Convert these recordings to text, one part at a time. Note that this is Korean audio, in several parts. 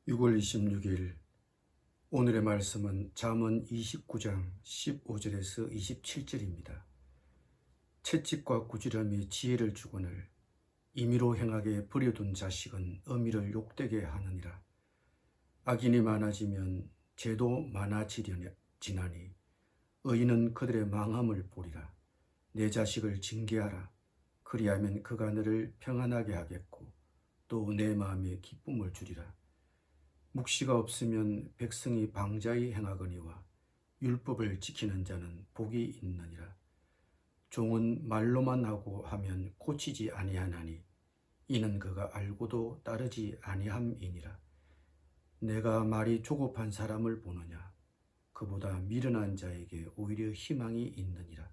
6월 26일 오늘의 말씀은 잠언 29장 15절에서 27절입니다. 채찍과 꾸지람이 지혜를 주거늘 임의로 행하게 버려둔 자식은 어미를 욕되게 하느니라. 악인이 많아지면 죄도 많아지나니 의인은 그들의 망함을 보리라. 내 자식을 징계하라. 그리하면 그가 너를 평안하게 하겠고 또 내 마음에 기쁨을 주리라. 묵시가 없으면 백성이 방자히 행하거니와 율법을 지키는 자는 복이 있느니라. 종은 말로만 하고 하면 고치지 아니하나니 이는 그가 알고도 따르지 아니함이니라. 내가 말이 조급한 사람을 보느냐? 그보다 미련한 자에게 오히려 희망이 있느니라.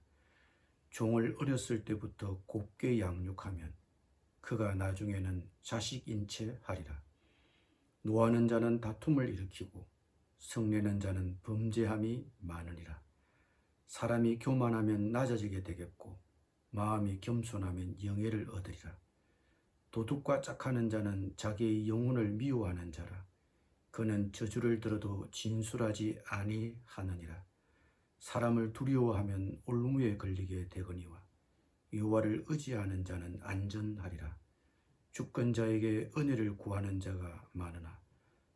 종을 어렸을 때부터 곱게 양육하면 그가 나중에는 자식인 채 하리라. 노하는 자는 다툼을 일으키고 성내는 자는 범죄함이 많으니라. 사람이 교만하면 낮아지게 되겠고 마음이 겸손하면 영예를 얻으리라. 도둑과 짝하는 자는 자기의 영혼을 미워하는 자라. 그는 저주를 들어도 진술하지 아니하느니라. 사람을 두려워하면 올무에 걸리게 되거니와 여호와를 의지하는 자는 안전하리라. 주권자에게 은혜를 구하는 자가 많으나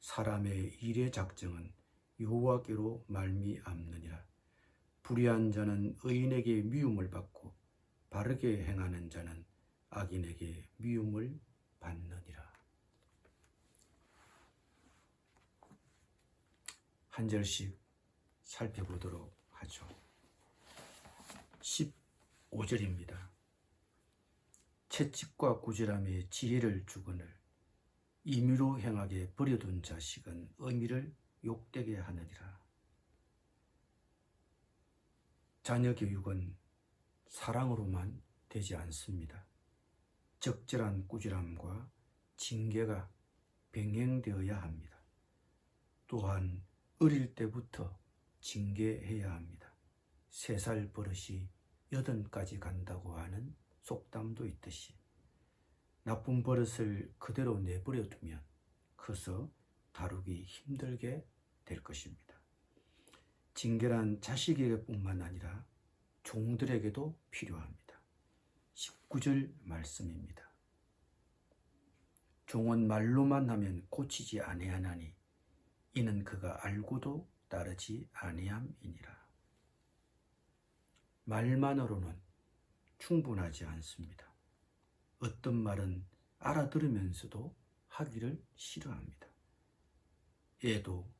사람의 일의 작정은 여호와께로 말미암느니라. 불의한 자는 의인에게 미움을 받고 바르게 행하는 자는 악인에게 미움을 받느니라. 한 절씩 살펴보도록 하죠. 15절입니다. 채찍과 꾸지람에 지혜를 주거늘 임의로 행하게 버려둔 자식은 어미를 욕되게 하느니라. 자녀 교육은 사랑으로만 되지 않습니다. 적절한 꾸지람과 징계가 병행되어야 합니다. 또한 어릴 때부터 징계해야 합니다. 3살 버릇이 8까지 간다고 하는 속담도 있듯이 나쁜 버릇을 그대로 내버려 두면 커서 다루기 힘들게 될 것입니다. 징계란 자식에게뿐만 아니라 종들에게도 필요합니다. 19절 말씀입니다. 종은 말로만 하면 고치지 아니하나니 이는 그가 알고도 따르지 아니함이니라. 말만으로는 충분하지 않습니다. 어떤 말은 알아들으면서도 하기를 싫어합니다. 애도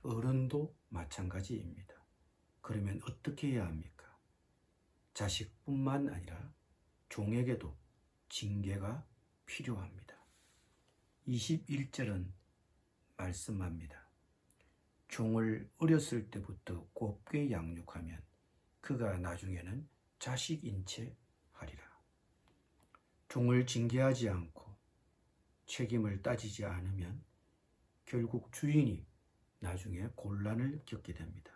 어른도 마찬가지입니다. 그러면 어떻게 해야 합니까? 자식뿐만 아니라 종에게도 징계가 필요합니다. 21절은 말씀합니다. 종을 어렸을 때부터 곱게 양육하면 그가 나중에는 자식인 채 하리라. 종을 징계하지 않고 책임을 따지지 않으면 결국 주인이 나중에 곤란을 겪게 됩니다.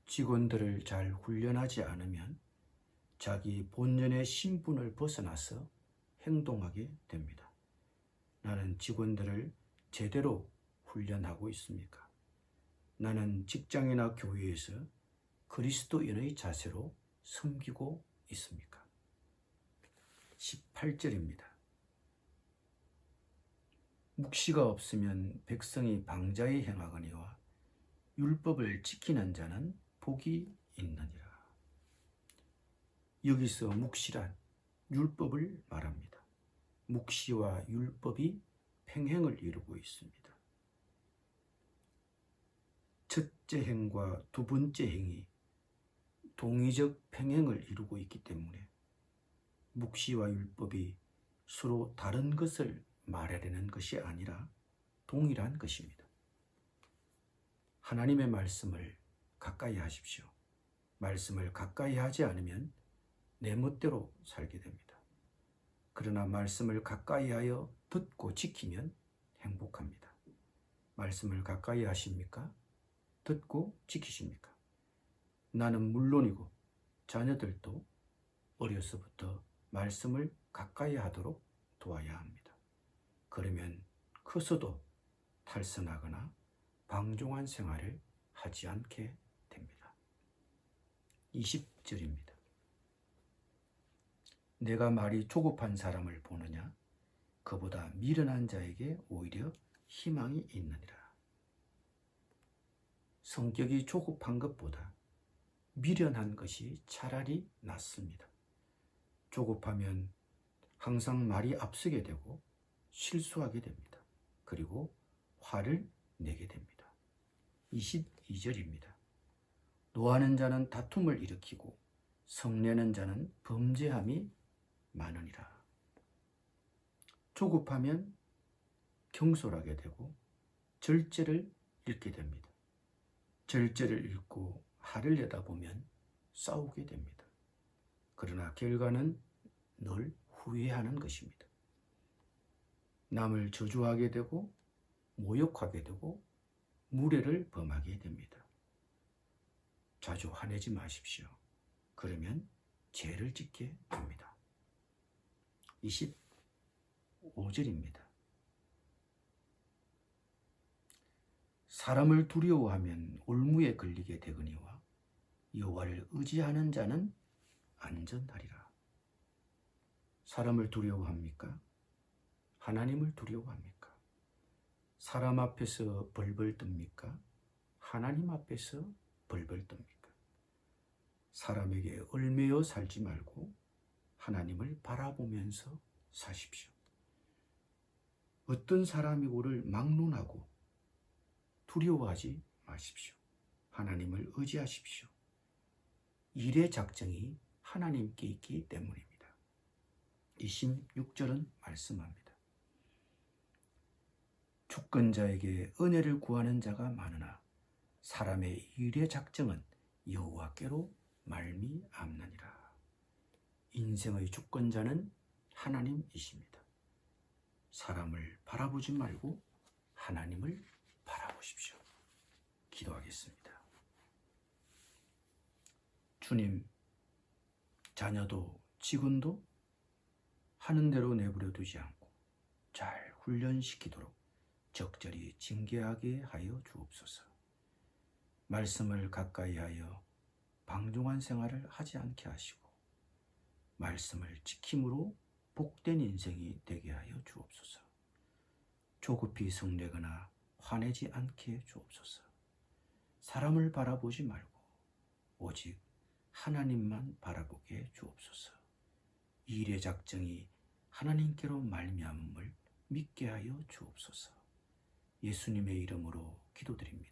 직원들을 잘 훈련하지 않으면 자기 본연의 신분을 벗어나서 행동하게 됩니다. 나는 직원들을 제대로 훈련하고 있습니까? 나는 직장이나 교회에서 그리스도인의 자세로 섬기고 있습니까? 18절입니다. 묵시가 없으면 백성이 방자히 행하거니와 율법을 지키는 자는 복이 있느니라. 여기서 묵시란 율법을 말합니다. 묵시와 율법이 평행을 이루고 있습니다. 첫째 행과 두 번째 행이 동의적 평행을 이루고 있기 때문에 묵시와 율법이 서로 다른 것을 말하려는 것이 아니라 동일한 것입니다. 하나님의 말씀을 가까이 하십시오. 말씀을 가까이 하지 않으면 내 멋대로 살게 됩니다. 그러나 말씀을 가까이 하여 듣고 지키면 행복합니다. 말씀을 가까이 하십니까? 듣고 지키십니까? 나는 물론이고 자녀들도 어려서부터 말씀을 가까이 하도록 도와야 합니다. 그러면 커서도 탈선하거나 방종한 생활을 하지 않게 됩니다. 20절입니다. 내가 말이 조급한 사람을 보느냐? 그보다 미련한 자에게 오히려 희망이 있느니라. 성격이 조급한 것보다 미련한 것이 차라리 낫습니다. 조급하면 항상 말이 앞서게 되고 실수하게 됩니다. 그리고 화를 내게 됩니다. 22절입니다. 노하는 자는 다툼을 일으키고 성내는 자는 범죄함이 많으니라. 조급하면 경솔하게 되고 절제를 잃게 됩니다. 절제를 잃고 화를 내다 보면 싸우게 됩니다. 그러나 결과는 늘 후회하는 것입니다. 남을 저주하게 되고 모욕하게 되고 무례를 범하게 됩니다. 자주 화내지 마십시오. 그러면 죄를 짓게 됩니다. 25절입니다. 사람을 두려워하면 올무에 걸리게 되거니와 여호와를 의지하는 자는 안전하리라. 사람을 두려워합니까? 하나님을 두려워합니까? 사람 앞에서 벌벌 뜹니까? 하나님 앞에서 벌벌 뜹니까? 사람에게 얽매여 살지 말고 하나님을 바라보면서 사십시오. 어떤 사람이고를 막론하고 두려워하지 마십시오. 하나님을 의지하십시오. 일의 작정이 하나님께 있기 때문입니다. 26절은 말씀합니다. 주권자에게 은혜를 구하는 자가 많으나 사람의 일의 작정은 여호와께로 말미암느니라. 인생의 주권자는 하나님이십니다. 사람을 바라보지 말고 하나님을 바라보십시오. 기도하겠습니다. 주님, 자녀도 직원도 하는 대로 내버려 두지 않고 잘 훈련시키도록 적절히 징계하게 하여 주옵소서. 말씀을 가까이 하여 방종한 생활을 하지 않게 하시고 말씀을 지킴으로 복된 인생이 되게 하여 주옵소서. 조급히 성내거나 화내지 않게 주옵소서. 사람을 바라보지 말고 오직 하나님만 바라보게 주옵소서. 일의 작정이 하나님께로 말미암음을 믿게 하여 주옵소서. 예수님의 이름으로 기도드립니다.